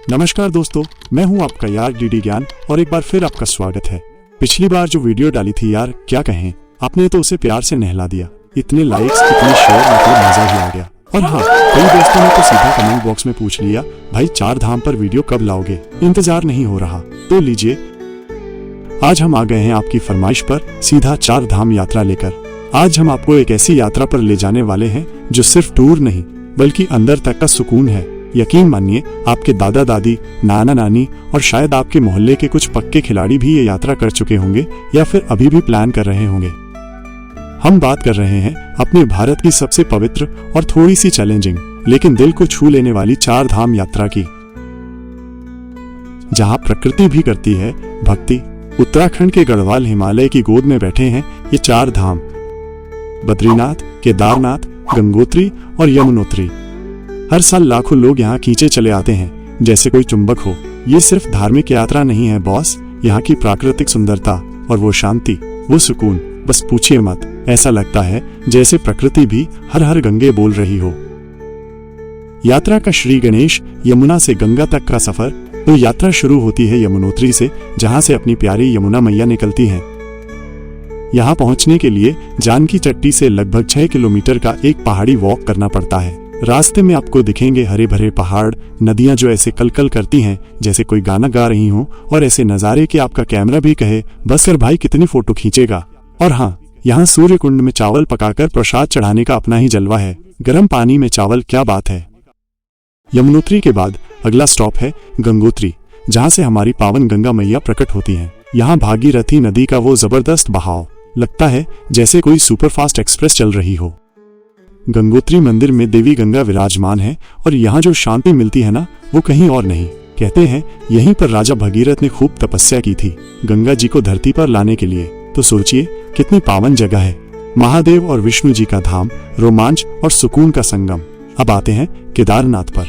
नमस्कार दोस्तों, मैं हूं आपका यार डीडी ज्ञान और एक बार फिर आपका स्वागत है। पिछली बार जो वीडियो डाली थी यार, क्या कहें, आपने तो उसे प्यार से नहला दिया। इतने लाइक्स, इतने शेयर, मतलब मजा ही आ गया। और हाँ, कई दोस्तों ने तो सीधा कमेंट बॉक्स में पूछ लिया, भाई 4 धाम पर वीडियो कब लाओगे, इंतजार नहीं हो रहा। तो लीजिए, आज हम आ गए हैं आपकी फरमाइश पर सीधा 4 धाम यात्रा लेकर। आज हम आपको एक ऐसी यात्रा पर ले जाने वाले हैं जो सिर्फ टूर नहीं बल्कि अंदर तक का सुकून है। यकीन मानिए, आपके दादा दादी, नाना नानी और शायद आपके मोहल्ले के कुछ पक्के खिलाड़ी भी ये यात्रा कर चुके होंगे या फिर अभी भी प्लान कर रहे होंगे। हम बात कर रहे हैं अपने भारत की सबसे पवित्र और थोड़ी सी चैलेंजिंग लेकिन दिल को छू लेने वाली 4 धाम यात्रा की, जहां प्रकृति भी करती है भक्ति। उत्तराखंड के गढ़वाल हिमालय की गोद में बैठे हैं ये 4 धाम: बद्रीनाथ, केदारनाथ, गंगोत्री और यमुनोत्री। हर साल लाखों लोग यहाँ खींचे चले आते हैं जैसे कोई चुंबक हो। ये सिर्फ धार्मिक यात्रा नहीं है बॉस, यहाँ की प्राकृतिक सुंदरता और वो शांति, वो सुकून, बस पूछिए मत। ऐसा लगता है जैसे प्रकृति भी हर हर गंगे बोल रही हो। यात्रा का श्री गणेश यमुना से गंगा तक का सफर। तो यात्रा शुरू होती है यमुनोत्री से, जहाँ से अपनी प्यारी यमुना मैया निकलती हैं। यहाँ पहुँचने के लिए जानकी चट्टी से लगभग 6 किलोमीटर का एक पहाड़ी वॉक करना पड़ता है। रास्ते में आपको दिखेंगे हरे भरे पहाड़, नदियां जो ऐसे कलकल करती हैं जैसे कोई गाना गा रही हो, और ऐसे नज़ारे कि आपका कैमरा भी कहे बस कर भाई कितनी फोटो खींचेगा। और हाँ, यहाँ सूर्य कुंड में चावल पकाकर प्रसाद चढ़ाने का अपना ही जलवा है। गर्म पानी में चावल, क्या बात है। यमुनोत्री के बाद अगला स्टॉप है गंगोत्री, जहाँ से हमारी पावन गंगा मैया प्रकट होती हैं। यहाँ भागीरथी नदी का वो जबरदस्त बहाव, लगता है जैसे कोई सुपरफास्ट एक्सप्रेस चल रही हो। गंगोत्री मंदिर में देवी गंगा विराजमान है और यहाँ जो शांति मिलती है ना, वो कहीं और नहीं। कहते हैं यहीं पर राजा भगीरथ ने खूब तपस्या की थी गंगा जी को धरती पर लाने के लिए। तो सोचिए कितनी पावन जगह है। महादेव और विष्णु जी का धाम, रोमांच और सुकून का संगम। अब आते हैं केदारनाथ पर।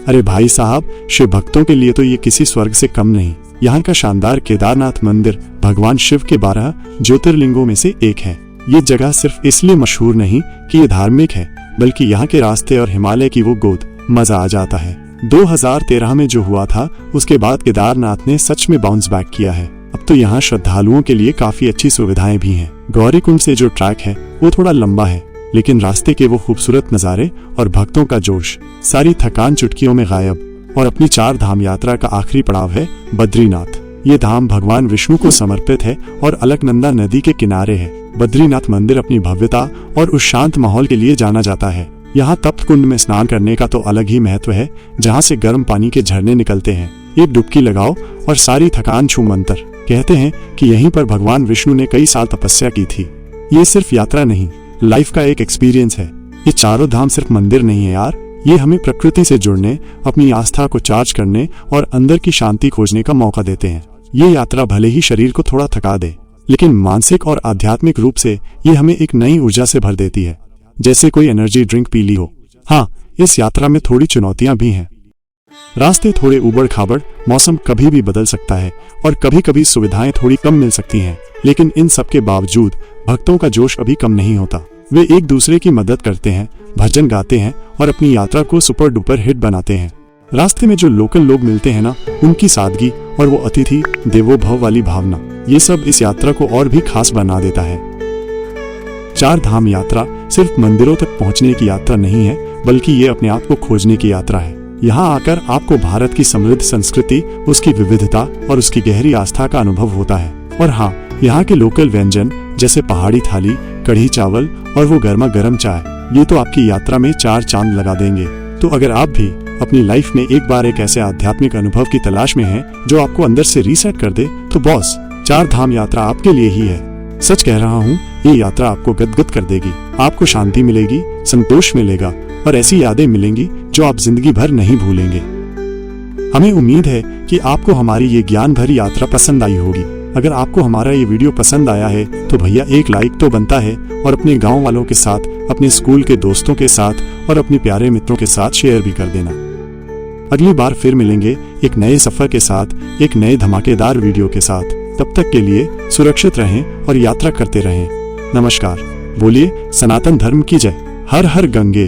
अरे भाई साहब, शिव भक्तों के लिए तो ये किसी स्वर्ग से कम नहीं। यहाँ का शानदार केदारनाथ मंदिर भगवान शिव के 12 ज्योतिर्लिंगों में से एक है। ये जगह सिर्फ इसलिए मशहूर नहीं कि ये धार्मिक है, बल्कि यहाँ के रास्ते और हिमालय की वो गोद, मजा आ जाता है। 2013 में जो हुआ था उसके बाद केदारनाथ ने सच में बाउंस बैक किया है। अब तो यहाँ श्रद्धालुओं के लिए काफी अच्छी सुविधाएं भी हैं। गौरीकुंड से जो ट्रैक है वो थोड़ा लंबा है, लेकिन रास्ते के वो खूबसूरत नज़ारे और भक्तों का जोश, सारी थकान चुटकियों में गायब। और अपनी 4 धाम यात्रा का आखिरी पड़ाव है बद्रीनाथ। ये धाम भगवान विष्णु को समर्पित है और अलकनंदा नदी के किनारे है। बद्रीनाथ मंदिर अपनी भव्यता और उस शांत माहौल के लिए जाना जाता है। यहाँ तप्त कुंड में स्नान करने का तो अलग ही महत्व है, जहाँ से गर्म पानी के झरने निकलते हैं। एक डुबकी लगाओ और सारी थकान छू मंतर। कहते हैं कि यहीं पर भगवान विष्णु ने कई साल तपस्या की थी। ये सिर्फ यात्रा नहीं, लाइफ का एक एक्सपीरियंस है। ये 4 धाम सिर्फ मंदिर नहीं है यार, ये हमें प्रकृति से जुड़ने, अपनी आस्था को चार्ज करने और अंदर की शांति खोजने का मौका देते हैं। ये यात्रा भले ही शरीर को थोड़ा थका दे, लेकिन मानसिक और आध्यात्मिक रूप से ये हमें एक नई ऊर्जा से भर देती है, जैसे कोई एनर्जी ड्रिंक पी ली हो। हाँ, इस यात्रा में थोड़ी चुनौतियां भी हैं। रास्ते थोड़े उबड़ खाबड़, मौसम कभी भी बदल सकता है और कभी कभी सुविधाएं थोड़ी कम मिल सकती हैं, लेकिन इन सब के बावजूद भक्तों का जोश अभी कम नहीं होता। वे एक दूसरे की मदद करते हैं, भजन गाते हैं और अपनी यात्रा को सुपर डुपर हिट बनाते हैं। रास्ते में जो लोकल लोग मिलते हैं ना, उनकी सादगी और वो अतिथि देवो भव वाली भावना, ये सब इस यात्रा को और भी खास बना देता है। 4 धाम यात्रा सिर्फ मंदिरों तक पहुंचने की यात्रा नहीं है, बल्कि ये अपने आप को खोजने की यात्रा है। यहाँ आकर आपको भारत की समृद्ध संस्कृति, उसकी विविधता और उसकी गहरी आस्था का अनुभव होता है। और हाँ, यहाँ के लोकल व्यंजन जैसे पहाड़ी थाली, कढ़ी चावल और वो गर्मा गर्म चाय, ये तो आपकी यात्रा में 4 चांद लगा देंगे। तो अगर आप भी अपनी लाइफ में एक बार एक ऐसे आध्यात्मिक अनुभव की तलाश में हैं जो आपको अंदर से रीसेट कर दे, तो बॉस 4 धाम यात्रा आपके लिए ही है। सच कह रहा हूँ, ये यात्रा आपको गदगद कर देगी। आपको शांति मिलेगी, संतोष मिलेगा और ऐसी यादें मिलेंगी जो आप जिंदगी भर नहीं भूलेंगे। हमें उम्मीद है कि आपको हमारी ये ज्ञान भरी यात्रा पसंद आई होगी। अगर आपको हमारा ये वीडियो पसंद आया है तो भैया एक लाइक तो बनता है, और अपने गांव वालों के साथ, अपने स्कूल के दोस्तों के साथ और अपने प्यारे मित्रों के साथ शेयर भी कर देना। अगली बार फिर मिलेंगे एक नए सफर के साथ, एक नए धमाकेदार वीडियो के साथ। तब तक के लिए सुरक्षित रहें और यात्रा करते रहें। नमस्कार। बोलिए सनातन धर्म की जय। हर हर गंगे।